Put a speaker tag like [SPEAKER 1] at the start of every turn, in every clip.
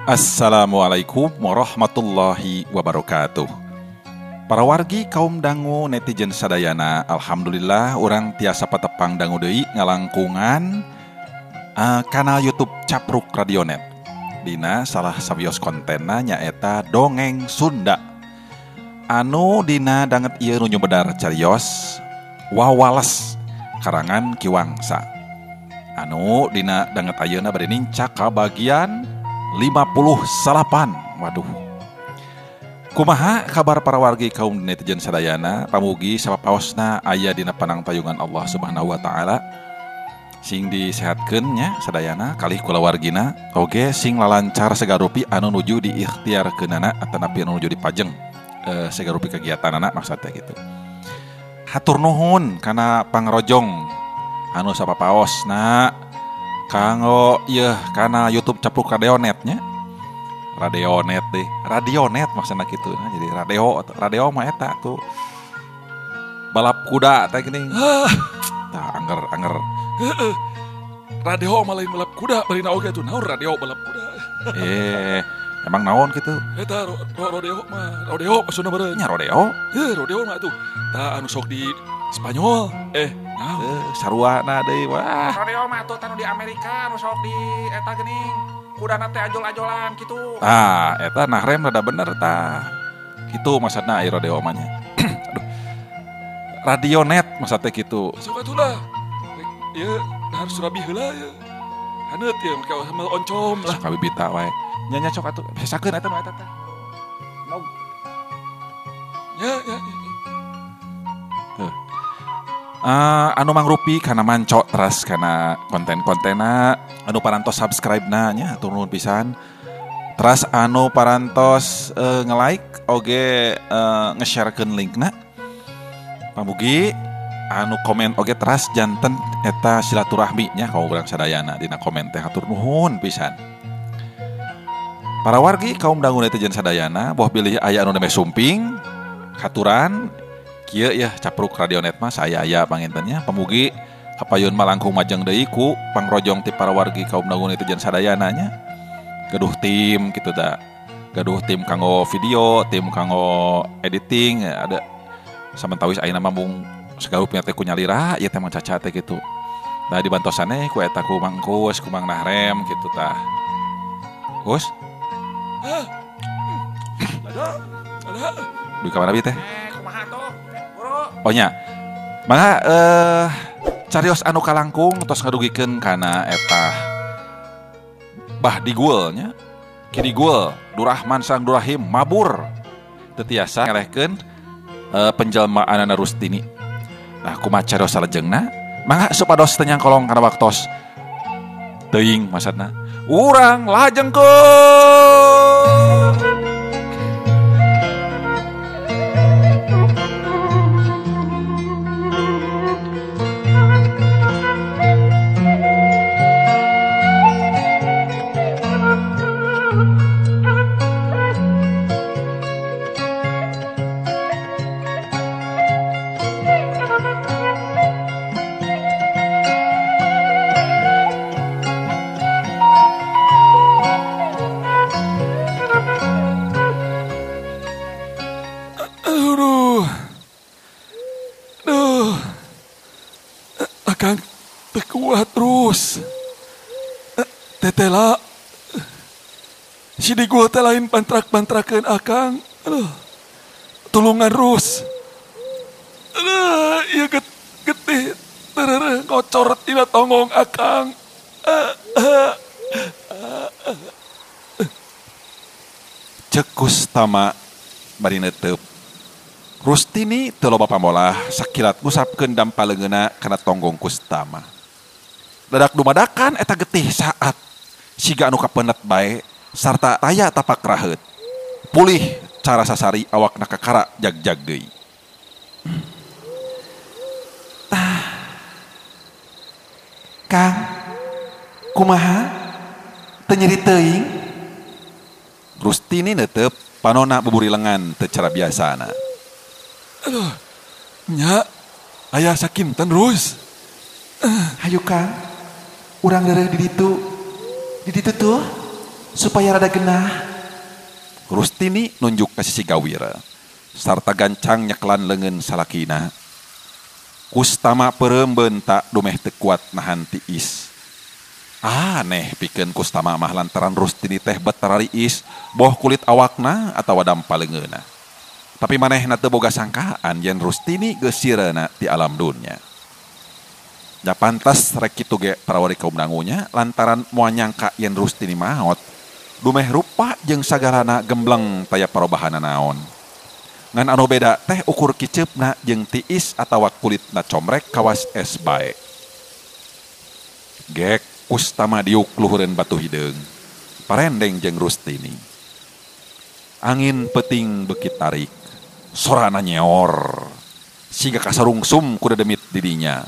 [SPEAKER 1] Assalamualaikum warahmatullahi wabarakatuh. Para wargi kaum dangu netizen sadayana, alhamdulillah orang tiasa patepang dangu deui ngalangkungan kanal YouTube Capruk Radionet. Dina salah sawios kontenna nyaeta dongeng Sunda. Anu dina danget ieu nu nyobedar carios Wawales karangan Ki Wangsa. Anu dina danget ayeuna bade nincak ka bagian 58. Waduh. Kumaha kabar para wargi kaum netizen sadayana, pamugi sapapaosna aya dina panangtayungan Allah Subhanahu wa taala. Sing disehatkeun nya sadayana kalih kula wargina, oge sing lalancar segarupi anu nuju diikhtiarkeunana atanapi anu nuju dipajeng segarupi kegiatanana maksudna gitu. Hatur nuhun kana pangrojong anu sapapaosna kanggo ieu kana YouTube Capruk Radionet nya. Radionet deh. Radionet maksudna kitu. Nah, jadi radio mah eta tuh. Balap kuda teh geuning. Tah anger.
[SPEAKER 2] Radio mah lain balap kuda, barina oge tuh naon radio balap kuda.
[SPEAKER 1] Emang naon kitu?
[SPEAKER 2] Eta rodeo maksudna beureun.
[SPEAKER 1] Nya rodeo?
[SPEAKER 2] Rodeo mah tuh. Tah anu sok di Spanyol.
[SPEAKER 1] Saruana deui wah.
[SPEAKER 3] Rodeo mah atuh tanu di Amerika anu sok di eta geuning kudana teh ajol-ajolan kitu.
[SPEAKER 1] Eta nahrem rada bener tah. Kitu maksudna aya rodeo mah nya. Aduh. Radionet maksudna kitu.
[SPEAKER 2] Sok atulah. Ieu harus rabi heula ya. Haneut ya make sama oncom lah.
[SPEAKER 1] Sok kabibita wae. Nya sok atuh sakeun eta mah eta teh.
[SPEAKER 2] Ya.
[SPEAKER 1] Anu mangrupi karena manco teras karena konten-kontena anu parantos subscribe na nya atur nuhun pisan. Teras anu parantos nge-like oge nge-sharekeun linkna. Pamugi anu komen oge teras janten eta silaturahmi nya kaum urang sadayana dina komen teh hatur nuhun pisan. Para wargi kaum dangu netizen sadayana boh bilih aya anu neme sumping haturan kieu ya Capruk Radionet mah saya aya pangintennya pamugi kapayun malangkung majeng deui ku pangrojong ti para wargi kaum dangu netizen sadayana nya. Gaduh tim kitu da. Gaduh tim kanggo video, tim kanggo editing, ada samentawis ayeuna mah mung sagarupnya teh ku nyalira ieu teh mah caca teh kitu. Nah dibantosane ku eta ku Mang Kus, ku Mang Nahrem kitu tah. Kus?
[SPEAKER 2] Ada.
[SPEAKER 1] Di kamar abi teh?
[SPEAKER 3] Kumaha tuh? Bro.
[SPEAKER 1] Oh nya. Mangga carios anu kalangkung tos ngadugikeun kana eta bah digul nya. Ki digul Durahman Sang Durahim mabur. Teu tiasa ngelehkeun penjelmaanna Rustini. Nah kumaha carios salajengna? Mangga supados teu nyangkolong kana waktos. Teuing maksudna. Urang lajengkeun.
[SPEAKER 2] Akang tekuat terus. Tetela. Si digul teh lain pantrak-pantrakeun akang. Tulungan Rus. Ieu getih terereh ngocor tina tongong akang.
[SPEAKER 1] Cek Kustama bari neuteup. Rustini teu loba pamolah sakilat ngusapkeun dampaleungeuna kana tonggong Kustama. Dadak dumadakan eta getih saat siga anu kapenet bae sarta raya tapak raheut. Pulih cara sasari awakna kakara jag-jag deui. Kang, kumaha? Teu nyeri teuing? Rustini neuteup panonna buburi lengan teu cara biasana.
[SPEAKER 2] Aduh, nya, ayah sakinten Rus.
[SPEAKER 4] Hayu Kang, urang darah di ditu tuh.
[SPEAKER 1] supaya rada genah. Rustini nunjuk ka sisi Gawira sarta gancang nyeklan leungeun salakina. Kustama pereumbeun tak dumeh teu kuat nahan tiis. Aneh pikeun Kustama mah lantaran Rustini teh betara riis boh kulit awakna atawa dampal leungeunna. Tapi manehna teu boga sangkaan yen Rustini geus sireuna ti alam dunya. Ya pantas rek kitu ge parawari kaum dangunya lantaran moal nyangka yen Rustini maot dumeh rupa jeung sagalana gembleng taya parobahana naon. Ngan anu beda teh ukur kiceupna jeung tiis atawa kulitna comrek kawas es bae. Gek Kustama diuk luhureun batu hideung. Parendeng jeung Rustini. Angin peting beuki tarik. Sorana nyeor. Siga kasarungsum ku dedemit didinya.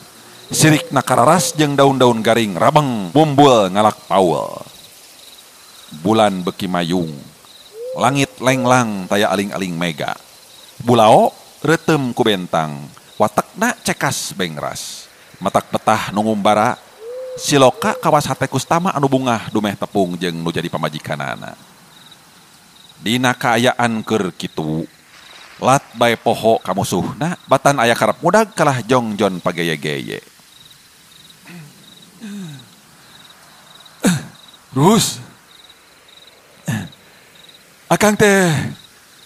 [SPEAKER 1] Sirikna kararas jeung daun-daun garing rabeng bumbul ngalak paul. Bulan beuki mayung. Langit lenglang taya aling-aling mega. Bulao reuteum ku bentang. Watekna cekas bengras. Matak petah nu ngumbara. Siloka kawas hate Kustama anu bungah dumeh tepung jeung nu jadi pamajikanana. Dina kaayaan keur kitu, lat bae poho ka musuhna, batan aya karep mudag kalah jongjon pageye-geye.
[SPEAKER 2] Rus. Akang teh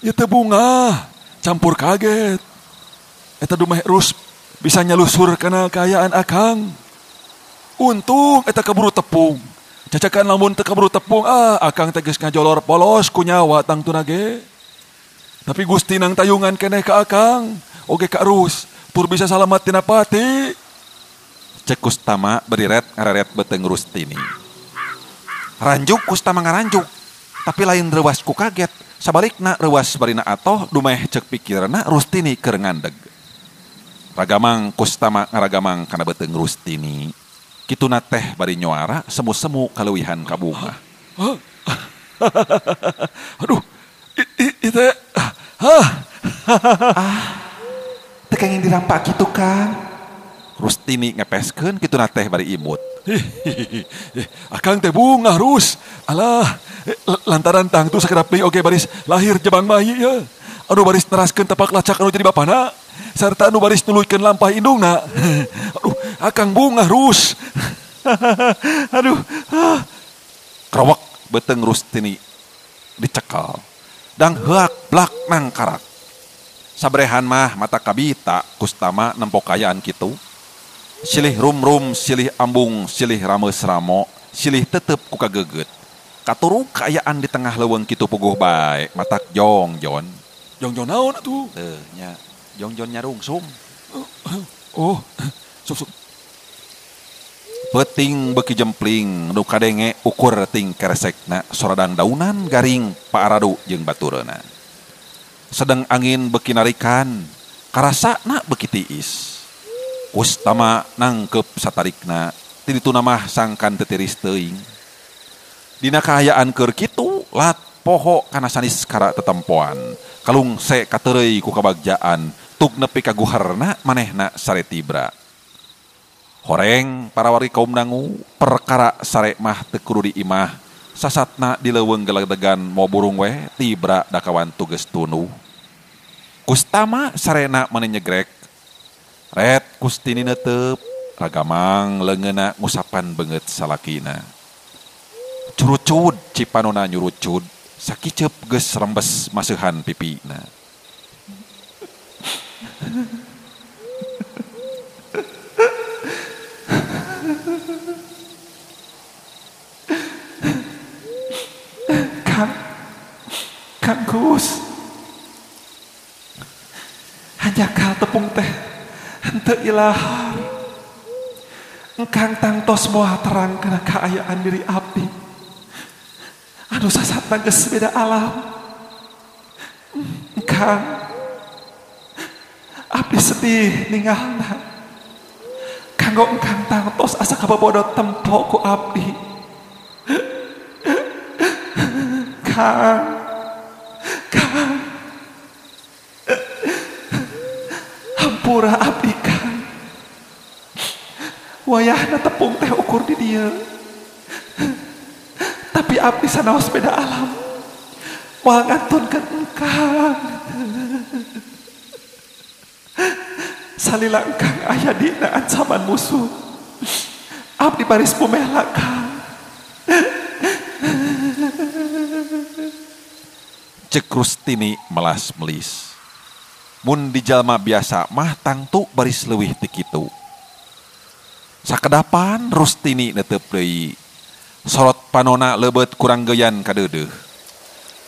[SPEAKER 2] ieu teu bunga, campur kaget. Eta dumeh Rus bisa nyalusur kana kaayaan Akang. Untung eta keburu tepung. Cacakan lamun teu keburu tepung, Akang teh geus ngajolor polos ku nyawa tangtuna ge. Tapi Gusti nang tayungan keneh ka Akang, oge ka Rus, tur bisa salamat tina pati.
[SPEAKER 1] Cek Kustama beriret ngareret beteng Rustini. Ranjuk Kustama ngaranjuk, tapi lain reuwas ku kaget. Sabalikna reuwas barina atoh dumeh cek pikirna Rustini keur ngandeg. Ragamang Kustama ngaragamang kana beteng Rustini. Kituna teh bari nyoara semu-semu kaleuwihan kabunga.
[SPEAKER 2] Aduh, itu
[SPEAKER 1] teu kenging dirampak kitu Kang. Rustini ngepeskeun kituna teh bari imut.
[SPEAKER 2] Akang teh bunga Rus. Alah, lantaran tangtu sakedap deui oge baris lahir jebang bayi ya. Anu baris neraskeun tapak lacak anu jadi bapana sarta anu baris nuluykeun lampah indungna. Aduh, Akang bunga Rus. Aduh.
[SPEAKER 1] Krowek beteng Rustini dicekal. Dang heak blak nang karak. Sabrehan mah mata kabita Kustama nempok kayaan kitu. Silih rum-rum, silih ambung, silih rameus ramo, silih tetep ku kageget. Katuru kaayaan di tengah leuweung kitu puguh bae, matak jongjon.
[SPEAKER 2] Jongjon naon atuh?
[SPEAKER 1] Teu nya, jongjon nyarungsum.
[SPEAKER 2] Oh, sup.
[SPEAKER 1] Peuting beuki jempling nu kadenge ukur ting keresekna soradang daunan garing paaradu jeung batureuna. Sedeng angin beuki narikan, karasana beuki tiis. Kustama nangkep satarikna, ti dituna mah sangkan tetiris teuing. Dina kaayaan keur kitu, lat poho kana sanis kara tetempoan. Kalungse kateureuy ku kabagjaan, tug nepi ka guharna manehna sare tibra. Horeng parawari kaum dangu, perkara sare mah teu kudu diimah. Sasatna di leuweung geledegan moal burung we tibra dakawan tugas tunuh. Kustama sarena mane nyegrek. Ret Kustini neuteup, ragamang leungeunna ngusapan beungeut salakina. Curucud cipanona nyurucud, sakicep geus rembes maseuhan pipina.
[SPEAKER 3] Kang Gus, hanjakal tepung teh henteu ilahar. Engkang tangtos moal terang kana kaayaan diri abdi. Anu sasatna geus beda alam. Engkang, abdi sedih ninggalna. Kanggo engkang tangtos asa kabobodot tempo ku abdi. Kang, hampura abdi Kang. Wayahna tepung teh ukur di dieu. Tapi abdi sanaos beda alam. Moal ngantunkeun engkang. Salila engkang aya dina ancaman musuh. Abdi baris bumela Kang.
[SPEAKER 1] Cek Rustini melas melis. Mun di jalma biasa mah tangtu baris leuwih ti kitu. Sakedapan Rustini netep deui. Sorot panona lebeut kurang geuyan kadeudeuh.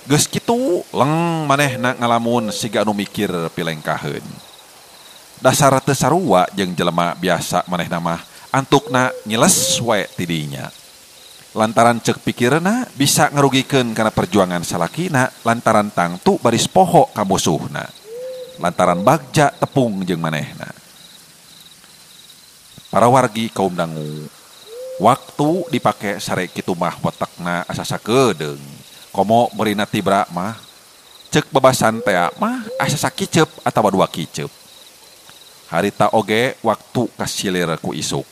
[SPEAKER 1] Geus kitu leng manehna ngalamun siga anu mikir pilengkaheun. Dasar teu sarua jeung jelema biasa manehna mah antukna nyiles wae ti dinya. Lantaran cek pikirna bisa ngarugikeun kana perjuangan salakina lantaran tangtu baris poho ka musuhna. Lantaran bagja tepung jeung manehna. Para wargi kaum dangu, waktu dipake sare kitu mah watakna asa sakedeung. Komo meurina tibra mah ceuk bebasan teh mah asa sakiceup atawa 2 kiceup. Harita oge waktu kasilir ku isuk.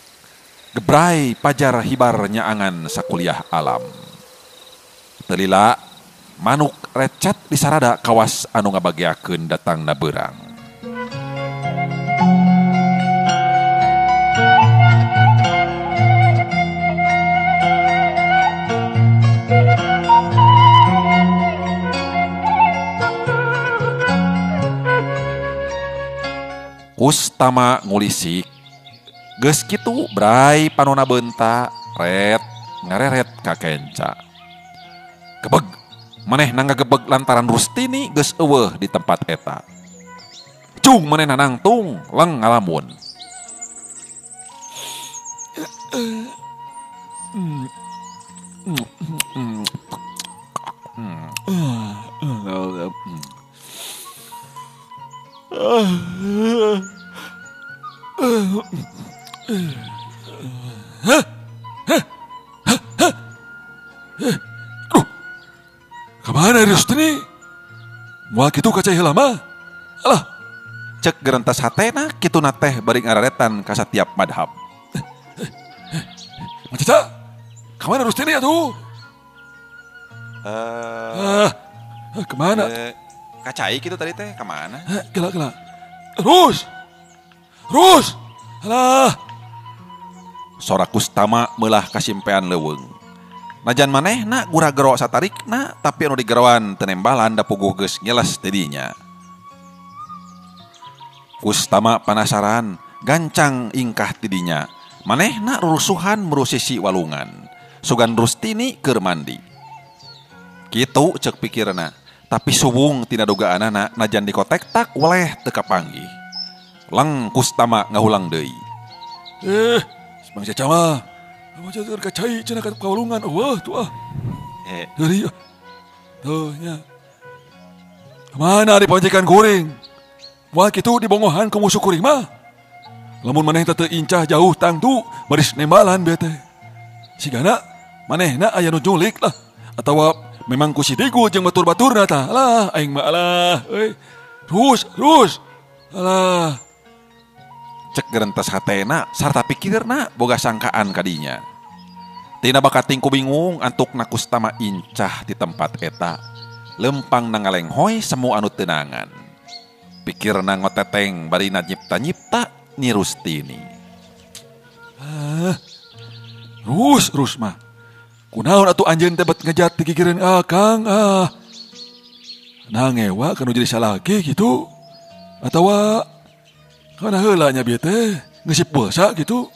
[SPEAKER 1] Gebrai pajar hibar nyaangan sakuliah alam. Telila manuk recet di sarada kawas anu ngabagiakeun datangna beurang. Kustama ngulisik. Geus kitu brai panona beunta ret ngareret ka kenca. Gebeg manehna ngagebeg lantaran Rustini geus eueuh di tempat eta. Cung manehna nangtung leng ngalamun.
[SPEAKER 2] Kamana Rustini? Moal kitu kacai heula mah. Alah,
[SPEAKER 1] Cek gerentas hatena kituna teh bari ngararetan ka satiap madhab.
[SPEAKER 2] Macica, kamana Rustini atuh? Kemana?
[SPEAKER 1] Kacai gitu tadi teh kemana?
[SPEAKER 2] Gila. Rus! Alah.
[SPEAKER 1] Sora Kustama meulah kasimpean leuweung. Najan manehna gura gero satarikna tapi anu digeroan teu nembalan da puguh geus nyeles ti dinya. Kustama panasaran, gancang ingkah ti dinya. Manehna rurusuhan merusisi walungan. Sugan Rustini keur mandi. Kitu ceuk pikirna, tapi subung tina dugaanana najan dikotek tak weleh teu kapanggih. Leng Kustama ngahulang deui.
[SPEAKER 2] Bang Caca mah, macam tu kacai cina kat kawalungan, wah tu ah. Dari tuh nya. Kemana di panjikan kuring? Wah kitu di bongohan ke musuh kuring mah. Lamun maneh teu incah jauh tangtu baris nembalan bete. Sigana manehna aya nu julik lah atawa memang ku si Digu jeung batur-baturna tah. Alah aing mah alah euy. Terus. Alah.
[SPEAKER 1] Cek gerentas hatena sarta pikirna boga sangkaan kadinya. Tina bakating ku bingung antukna Kustama incah di tempat eta. Lempang nangalenghoy semu anu tenangan. Pikirna ngoteteng bari nyipta-nyipta ni Rustini.
[SPEAKER 2] Rus mah. Kunaon atuh anjeun teh bet ngejat di gigireun akang ah. Nangewa kanu jadi salaki gitu. Atawa kana heula nya bieu teh ngeusip pulsa gitu.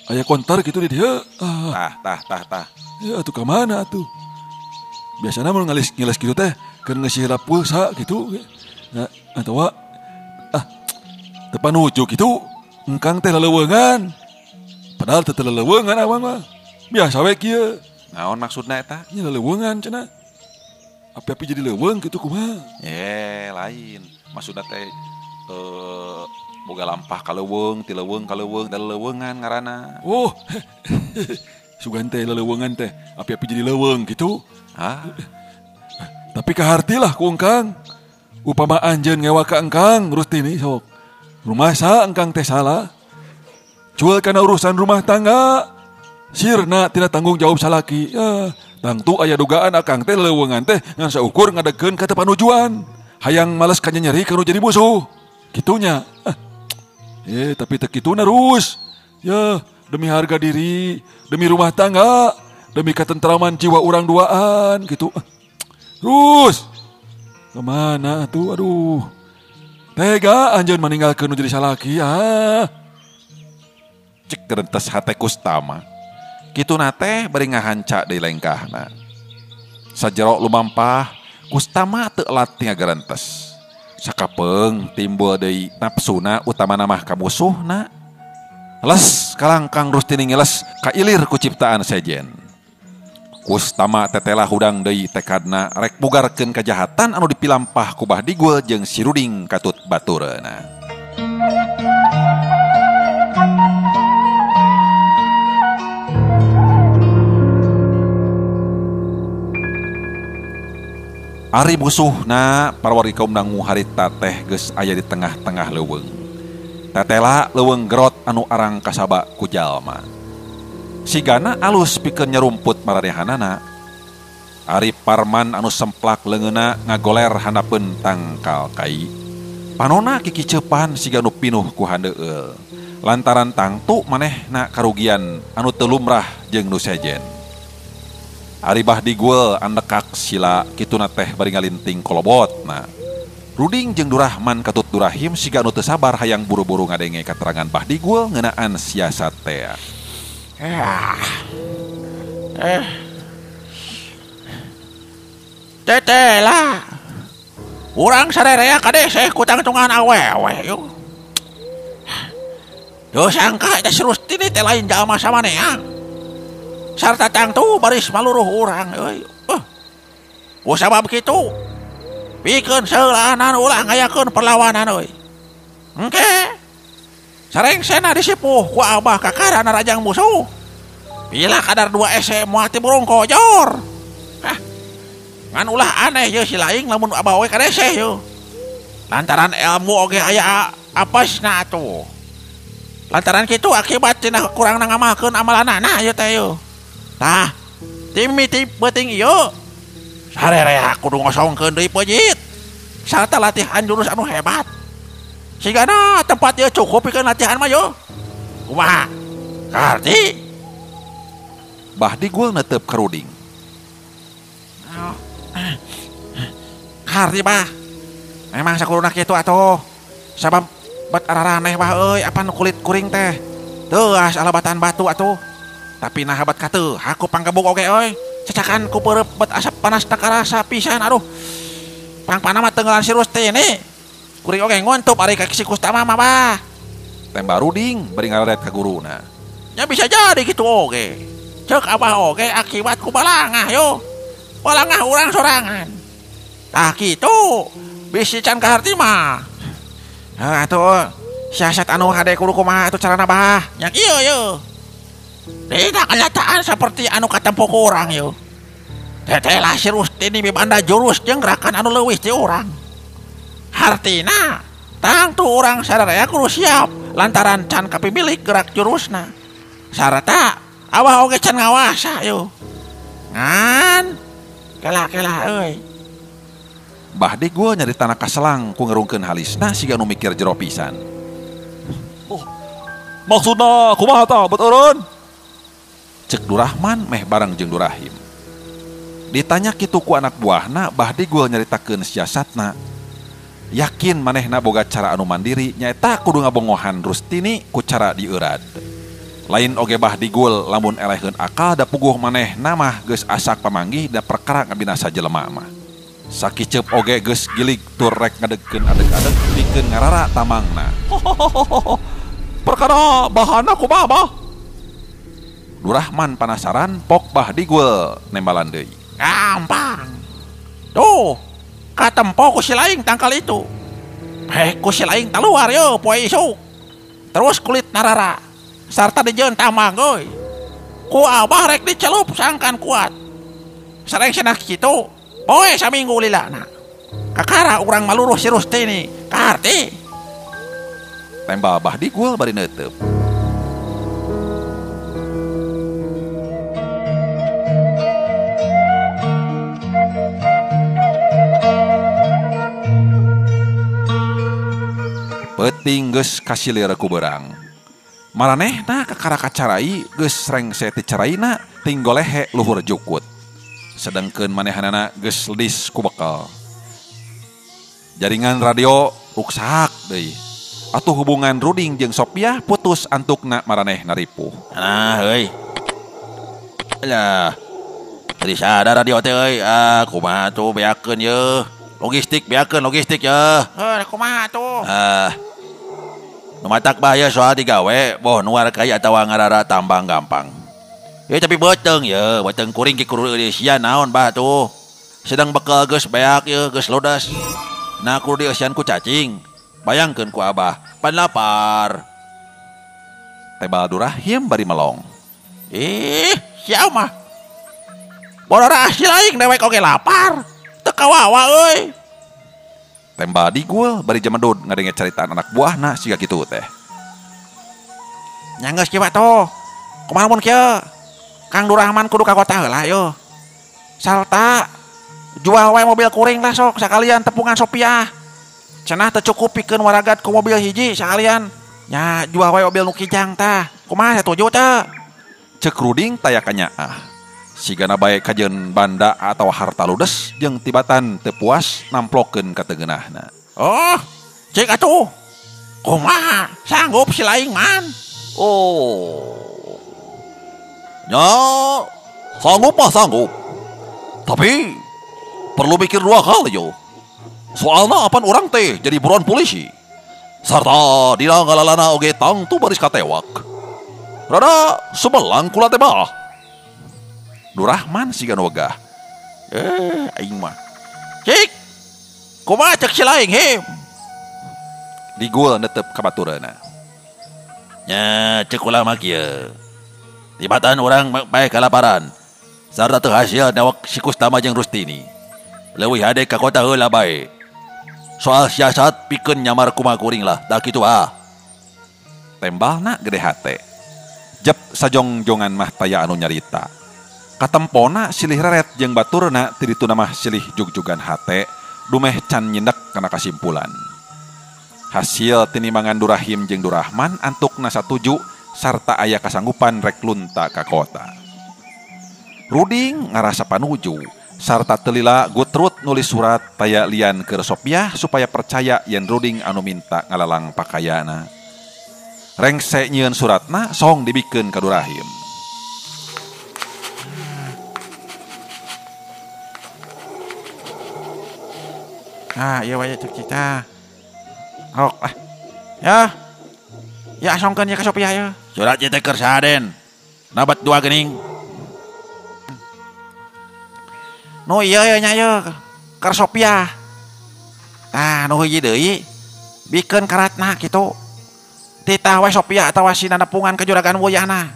[SPEAKER 2] Aya konter gitu di dieu.
[SPEAKER 1] Tah.
[SPEAKER 2] Ya atuh ka mana atuh? Biasana mun ngiles gitu teh keur ngeusirap pulsa gitu. Nah, atawa teu panuju gitu. Engkang teh leuweungan. Padahal teu leuweungan awang mah. Biasa we kieu.
[SPEAKER 1] Naon maksudna eta?
[SPEAKER 2] Nya leuweungan cenah. Api-api jadi leuweung gitu kumaha?
[SPEAKER 1] Lain. Maksudna teh boga lampah kaleuweung, ti leuweung kaleuweung, dan leuweungan ngaranna.
[SPEAKER 2] Oh. Sugan teh leuweungan teh, api-api jadi leuweung gitu. Tapi kahartilah ku engkang. Upama anjeun ngewa ka engkang Rustini sok. Rumah sa engkang teh salah. Cuel kana urusan rumah tangga. Sirna tina tanggung jawab salaki. Ya, tangtu aya dugaan akang teh leuweungan teh ngan saukur ngadegeun ka teu panujuan. Hayang males ka nyeri kanu jadi musuh. Kitunya. Tapi teu kituna Rus. Ya, demi harga diri, demi rumah tangga, demi ketentraman jiwa urang duaan gitu. Rus. Kemana tuh? Aduh. Tega anjeun meninggalkeun nu jadi salaki.
[SPEAKER 1] Cek gerentes hate Kustama. Kitu nate bari ngahanca deui lengkahna. Sajero lumampah, Kustama teu latih ngagerentes. Sakapeung timbul deui nafsuna utamana mah ka musuhna. Les kalangkang Rustini ngeles ka ilir ku ciptaan sejen. Kustama tetela hudang deui tekadna rek bugarkeun kajahatan anu dipilampah ku Bahdigul jeung si Ruding katut batureuna. Ari musuhna parawargi kaum dangu harita teh geus aya di tengah-tengah leuweung. Tetela leuweung gerot anu arang kasaba ku jalma. Sigana alus pikeun nyerumput maranehanana. Ari Parman anu semplak leungeuna ngagoler handapeun tangkal kai. Panonna kikiceupan siga nu pinuh ku handeueul. Lantaran tangtu manehna karugian anu teu lumrah jeung nu sejen. Ari Bahdigul andekak sila kituna teh bari ngalinting kolobotna. Ruding jeung Durahman katut Durahim siga anu teu sabar hayang buru-buru ngadenge katerangan Bahdigul ngeunaan siasat teh.
[SPEAKER 4] Tetela. Urang sarerea kade seh ku tangtungan awewe yuk. Duh sangka eta Rustini teh lain jalma samanea. Sarta tangtu baris maluruh urang euy. Ku sabab kitu pikeun seulanan ulang ngayakeun perlawanan euy. Engke sarengsena disipuh ku Abah kakarana rajang musuh. Bila kadar 2 ese moal ti burung kojor. Ngan ulah aneh ye si laing lamun Abah we kadese ye. Lantaran ilmu oge aya apasna atuh. Lantaran kitu akibat cenah kurang ngamalkeun amalanana ye teh ye. Tah, timiti beuting ieu. Sarerea kudu ngosongkeun deui peujit. Sarta latihan jurus anu hebat. Sigana tempat ieu cukup pikeun latihan mah yo. Kumaha? Karti?
[SPEAKER 1] Bahdigul neuteup ka Ruding.
[SPEAKER 4] Karti bah. Memang sakuruna kitu atuh. Sabab bet araraneh bah euy apa nu kulit kuring teh. Teuas alabatan batu atuh. Tapi nah habat kateu, aku panggebuk oge euy. Cacakan ku peureup bet asap panas tak karasa pisan aduh. Pangpana mah tenggelan si Rustini. Kuring oge ngontup ari ka si Kustama mah bah.
[SPEAKER 1] Tembak Ruding bari ngararet ka guruna.
[SPEAKER 4] Ya bisa jadi gitu oge. Ceuk Abah oge akibat ku balangah yo. Balangah urang sorangan. Tah kitu bisi can kaharti mah. Atuh siasat anu hade kudu kumaha atuh carana bah. Nya kieu yo. Tidak kenyataan seperti anu katempo ku urang yo. Tetela si Rustini mibanda jurus jeung gerakan anu leuwih ti urang. Hartina tangtu urang sarerea kudu siap lantaran can kapimilik gerak jurusna. Sarata Abah oge can ngawasa yo. Ngan kela-kela euy.
[SPEAKER 1] Bahdigul nyaritana kaselang ku ngerungkeun halisna siga nu mikir jero pisan.
[SPEAKER 2] Maksudna kumaha tah bet eureun?
[SPEAKER 1] Cek Durahman meh bareng jeung Durahim. Ditanya kitu ku anak buahna, Bahdigul nyaritakeun siasatna. Yakin manehna boga cara anu mandiri nyaeta kudu ngabongohan Rustini ku cara dieurad. Lain oge Bahdigul lamun eleheun akal da puguh manehna mah geus asak pamanggih da perkara ngabinasa jelema mah. Sakiceup oge geus gilig tur rek ngadegkeun adeg-adeg pikeun ngarara tamangna.
[SPEAKER 2] Perkara bahana kumaha bah?
[SPEAKER 1] Durahman penasaran pok Bahdigul nembalan deui.
[SPEAKER 4] Gampang. Tuh, katempo ku si laing tangkal itu. Ku si laing taluar yo poe isuk. Terus kulit narara. Sarta dijeun tamang euy. Ku Abah rek dicelup sangkan kuat. Sareng cenah kitu, poe saminggu lilana. Kakara urang maluruh si Rustini. Karti.
[SPEAKER 1] Tembal Bahdigul bari neuteub. Euting geus kasilir ku beurang. Maranehna kakara kacarai geus rengse ti caraina ting golehe luhur jukut. Sedengkeun manehanana geus ledis ku bekal. Jaringan radio ruksak deui. Atuh hubungan Ruding jeung Sophia putus antukna maraneh naripuh.
[SPEAKER 4] Nah, heuy. Alah. Tadi sadar radio teh euy. Kumaha tuh beakeun ye. Logistik beakeun logistik ye. Kumaha tuh? Nu matak bahaya soal digawe, boh nuar kaya atawa ngarara tambang gampang. Ya tapi beteng ya, beteng kuring ki kudu sia naon bah tuh. Sedang bekal geus beak ye, geus lodas. Nah kudu dieusian ku cacing. Bayangkeun ku Abah, pan lapar.
[SPEAKER 1] Tebal Durahim bari melong.
[SPEAKER 4] Sia mah. Bodora si laing dewek oge lapar. Teu kawawa euy.
[SPEAKER 1] Tembal digul bari jemedud ngadenge caritaan anak buahna siga kitu teh.
[SPEAKER 4] Nya geus kieu tuh. Kumaha mun kieu? Kang Durahman kudu ka kota heula yo. Salta jual wae mobil kuring lah sok sakalian tepungan Sophia. Cenah teu cukup pikeun waragat ku mobil hiji sakalian. Nya jual wae mobil nu kijang tah. Kumaha setuju teu?
[SPEAKER 1] Cek Ruding tayakannya sigana bae kajeun banda atau harta ludes jeung tibatan teu puas namplokeun ka teugeunahna.
[SPEAKER 4] Oh, cek atuh. Kumaha? Sanggup si laing man.
[SPEAKER 2] Oh. Ya, sanggup mah sanggup. Tapi perlu mikir dua kali yo. Soalna apan orang teh jadi buruan polisi. Sarta dina ngalalana oge tangtu baris katewak. Rada sumelang kula teh mah.
[SPEAKER 1] Durahman siga wegah.
[SPEAKER 4] Aing mah. Cik. Kumaha cek si laing he?
[SPEAKER 1] Digul netep ka batureuna.
[SPEAKER 4] Nya cek ulah mah kieu. Tibatan urang bae kalaparan. Sarta teu hasil dawak si Kustama jeung Rustini. Leuwih hade ka kota heula bae. Soal siasat pikeun nyamar kumaha kuring lah, da kitu
[SPEAKER 1] Tembalna gede hate. Jep sajongjongan mah taya anu nyarita. Katempona silih reret jeung baturna ti dituna mah silih jugjugan hate dumeh can nyindek kana kasimpulan. Hasil tinimangan Durahim jeung Durahman antukna satuju sarta aya kasanggupan rek lunta ka kota. Ruding ngarasa panuju sarta telila Gutrut nulis surat taya lian keur Sophia supaya percaya yen Ruding anu minta ngalalang pakayana. Rengse nyieun suratna song dibikeun ka Durahim.
[SPEAKER 4] Iya wae cek kita. Rok ah. Ya. Ya songkeun ya ka Sophia ya. Surat teh keur saden. Nabat dua geuning. No iya ya nya ya. Keur Sophia. Tah nu hiji deui. Bikeun karatna kitu. Titah we Sophia atawa si nanepungan ke juragan Wuyana.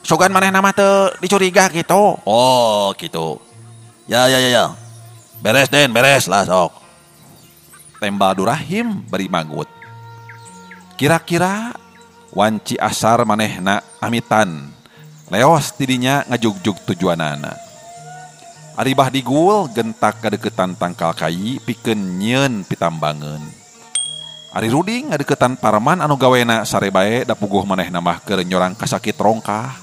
[SPEAKER 4] Sogan manehna mah teu dicuriga kitu.
[SPEAKER 2] Oh, gitu. Ya. Beres Den, beres lah sok.
[SPEAKER 1] Tembal Durahim bari magut. Kira-kira wanci asar manehna amitan. Leos tidinya ngajugjug tujuanana. Aribah digul gentak kadeketan tangkal kai pikeun nyieun pitambangeun. Ari Ruding ngadeketan Parman anu gawena sare bae da puguh manehna mah keur nyorang kasakit rongkah.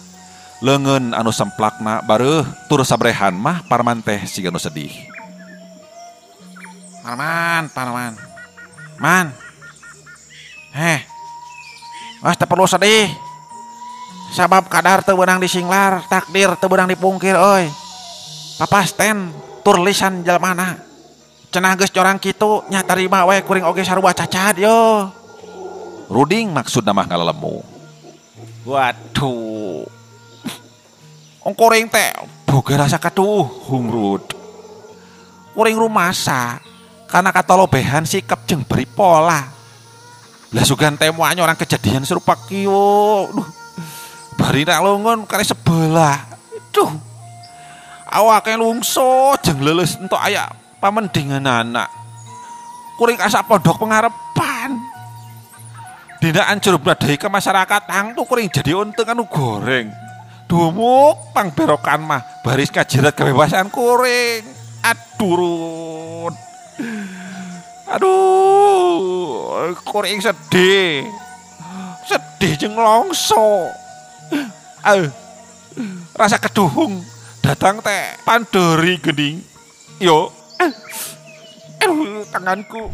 [SPEAKER 1] Leungeun anu semplakna bareuh tur sabrehan mah Parman teh siga nu sedih.
[SPEAKER 4] Parman. Man. Teu perlu sedih. Sabab kadar teu beunang disinglar, takdir teu beunang dipungkir euy. Papasten tur lisan jalmana. Cenah geus jorang kitu nya tarima we kuring oge sarua cacat yo.
[SPEAKER 1] Ruding maksudna mah ngalelemu.
[SPEAKER 4] Waduh. Kuring teh boga rasa katuh hungrud. Kuring rumasa karena katolobehan sikap jeung beri pola. Lah sugan temuannya orang kejadian serupa kieu. Duh. Bari nak lungun kare sebelah. Duh. Awake lungso jeung leuleus entuk aya pamendingan anak. Kuring asa pondok pengarepan. Dina ancur bladai ke masyarakat tangtu kuring jadi unteng anu goreng. Dumuk pangberokan mah baris kajirat kebebasan kuring. Aduh. Aduh, kuring sedih. Sedih jeung longso. Rasa keduhung datang teh pandori gening. Yo. Tanganku.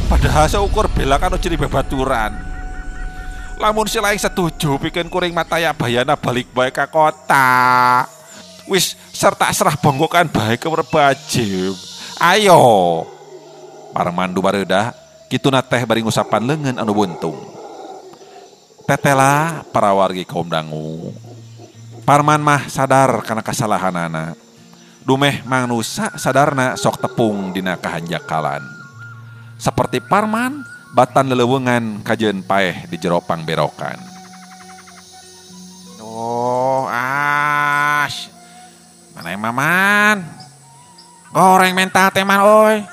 [SPEAKER 4] Padahal seukur bela kan jadi bebaturan. Lamun si lain setuju bikin kuring mataya bayana balik bae ka kota. Wis serta serah bongkokan bae ke berbajim. Ayo. Parmandu bareudah kituna teh bari ngusapan leungeun anu buntung. Tetela para wargi kaum dangu. Parman mah sadar kana kasalahanana. Dumeh manusia sadarna sok tepung dina kahanjakalan. Seperti Parman, batan leleuweungan kajeun paeh di jero pangberokan. Oh, mana maman? Goreng mental teman oi.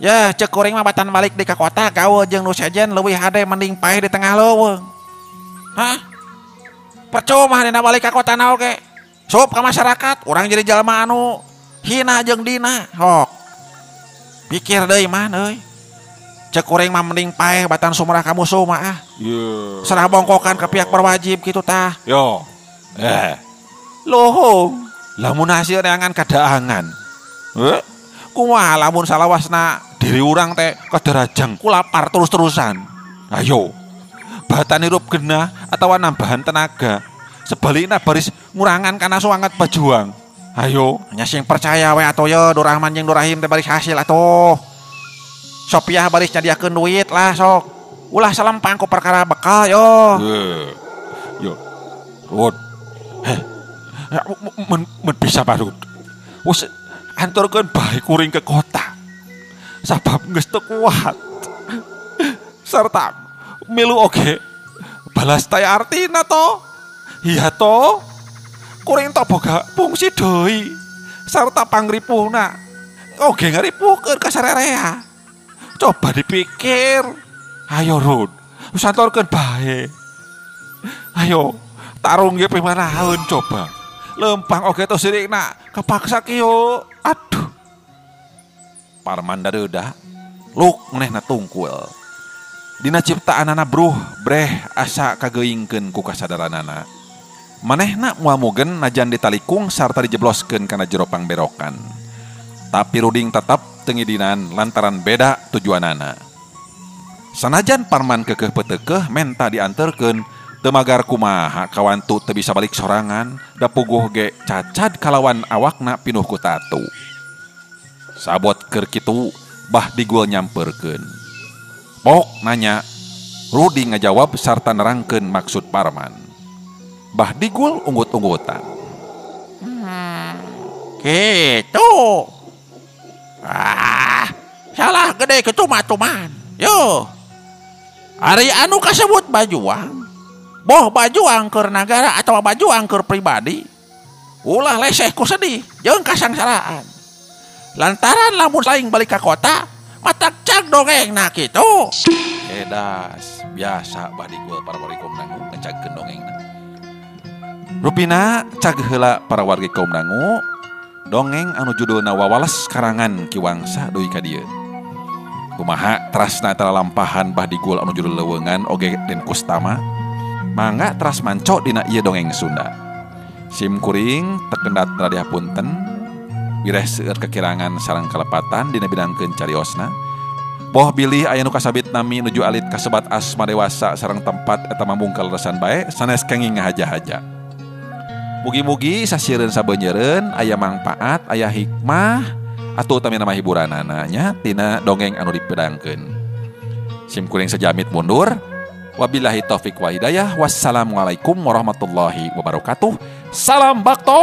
[SPEAKER 4] Ya, cek kuring mah batan balik di ka kota gawe jeung nu sejen leuwih hade mending paeh di tengah leuweung. Hah? Percuma dina balik ka kota na oge. Sup ka masyarakat, urang jadi jalma anu hina jeung dina. Hok. Pikir deui man euy. Cek kuring mah mending paeh batan sumrah ka musuh mah ah.
[SPEAKER 2] Iya.
[SPEAKER 4] Serah bongkokan ke pihak berwajib kitu tah.
[SPEAKER 2] Yo.
[SPEAKER 4] Lohong. Lamun hasil neangan kadaangan. Kumaha lamun salawasna diri urang teh kaderajang ku lapar terus-terusan. Ayo. Batan hirup genah atawa nambahan tenaga. Sebaliknya baris ngurangan kana suangat pejuang. Ayo, nya sing percaya we atuh ye Durahman jeung Durahim teh baris hasil atuh. Sopiah baris nyadiakeun duit lah sok. Ulah salempang ku perkara bekal yo.
[SPEAKER 2] Yo. Rod. Men bisa parut. Wes anturkeun bae kuring ke kota. Sabab geus teu kuat. Sarta milu oge balas taya artina to. Iya to. Kuring to boga fungsi deui. Sarta pangripuhna oge ngaripuhkeun ka sarerea. Coba dipikir. Ayo Rud, wis anturkeun bae. Ayo, tarung ge pemanaheun coba. Lempang oge to sirikna kepaksa kieu. Aduh. Parman dareudah luk manehna tungkul. Dina ciptaanana bruh breh asa kageuyingkeun ku kasadaranana. Manehna moal mugen najan ditalikung sarta dijebloskeun kana jero pangberokan. Tapi Ruding tetap tengidinan lantaran beda tujuanana. Sanajan Parman keukeuh peuteukeuh menta dianterkeun teu magar kumaha kawantu teu bisa balik sorangan da puguh ge cacad kalawan awakna pinuh ku tatu. Sabot keur kitu bah digul nyamperkeun. Pok nanya, Rudi ngajawab sarta nerangkeun maksud Parman. Bah digul unggut-unggutan.
[SPEAKER 4] Gitu. Salah gede kecuma-cuman. Yo. Ari anu kasebut bajuang. Boh bajuang keur nagara atau bajuang keur pribadi. Ulah leseh ku sedih jeung kasangsaraan. Lantaran lamun saing balik ka kota, matak cag dongengna kitu.
[SPEAKER 1] Edas, biasa bah digul para wargi kaum dangu ngecagkeun dongengna. Rupina cag heula para wargi kaum dangu dongeng anu judulna Wawales karangan Ki Wangsa deui ka dieu. Kumaha trasna tara lampahan bah digul anu judul leuweungan oge Den Kustama. Mangga teras manco dina ieu dongeng Sunda. Sim kuring terkendat radi hapunten. Bireh seueur kekirangan sareng kalepatan dina bidangkeun cariosna. Boh bilih aya nu kasabit nami nuju alit kasebat asma dewasa sareng tempat eta mambungkal leresan bae sanes kenging ngahaja-haja. Mugi-mugi sasiereun sabeunyereun aya mangpaat, aya hikmah atuh utami nama hiburanana nya tina dongeng anu dipedangkeun. Sim kuring sajamit mundur. Wabillahi taufik wa hidayah. Wassalamualaikum warahmatullahi wabarakatuh. Salam baktos.